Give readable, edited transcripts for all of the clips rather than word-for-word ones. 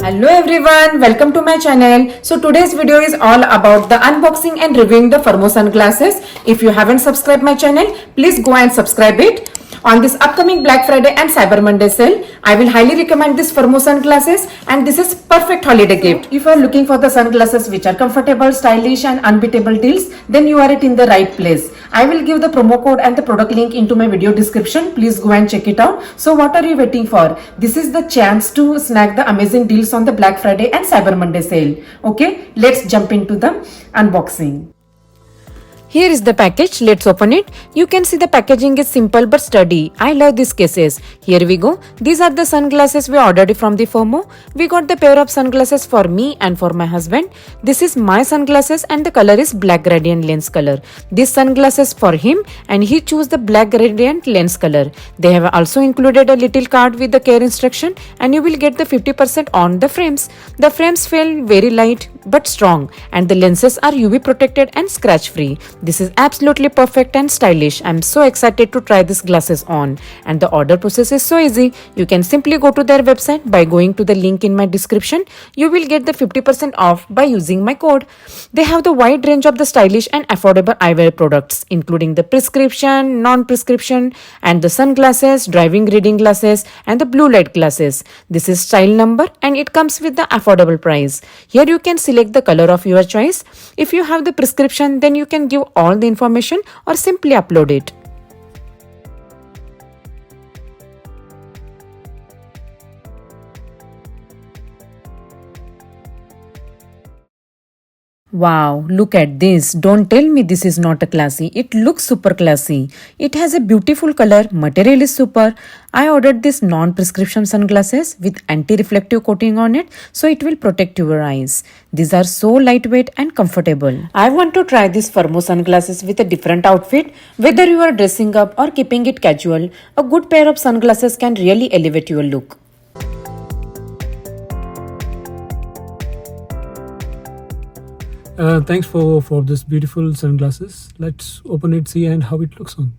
Hello everyone, welcome to my channel. So today's video is all about the unboxing and reviewing the Firmoo sunglasses. If you haven't subscribed my channel, please go and subscribe it. On this upcoming Black Friday and Cyber Monday sale, I will highly recommend this Firmoo sunglasses, and this is perfect holiday gift. If you are looking for the sunglasses which are comfortable, stylish and unbeatable deals, then you are in the right place. I will give the promo code and the product link into my video description. Please go and check it out. So what are you waiting for? This is the chance to snag the amazing deals on the Black Friday and Cyber Monday sale. Okay, let's jump into the unboxing. Here is the package. Let's open it. You can see the packaging is simple but sturdy. I love these cases. Here we go. These are the sunglasses we ordered from the Firmoo. We got the pair of sunglasses for me and for my husband. This is my sunglasses and the color is black gradient lens color. These sunglasses for him and he chose the black gradient lens color. They have also included a little card with the care instruction, and you will get the 50% on the frames. The frames feel very light but strong, and the lenses are UV protected and scratch free. This is absolutely perfect and stylish. I'm so excited to try these glasses on, and the order process is so easy. You can simply go to their website by going to the link in my description. You will get the 50% off by using my code. They have the wide range of the stylish and affordable eyewear products, including the prescription, non-prescription, and the sunglasses, driving reading glasses, and the blue light glasses. This is style number and it comes with the affordable price. Here you can select the color of your choice. If you have the prescription, then you can give all the information or simply upload it. Wow, look at this. Don't tell me this is not a classy. It looks super classy. It has a beautiful color. Material is super. I ordered this non-prescription sunglasses with anti-reflective coating on it, so it will protect your eyes. These are so lightweight and comfortable. I want to try these Firmoo sunglasses with a different outfit. Whether you are dressing up or keeping it casual, a good pair of sunglasses can really elevate your look. Thanks for this beautiful sunglasses. Let's open it, see and how it looks on.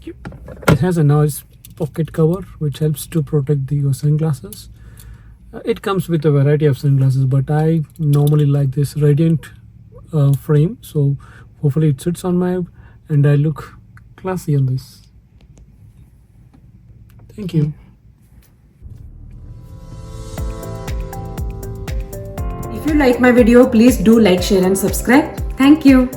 It has a nice pocket cover which helps to protect your sunglasses. It comes with a variety of sunglasses, but I normally like this radiant frame, so hopefully it sits on my and I look classy on this. Thank you. If you like my video, please do like, share and subscribe. Thank you.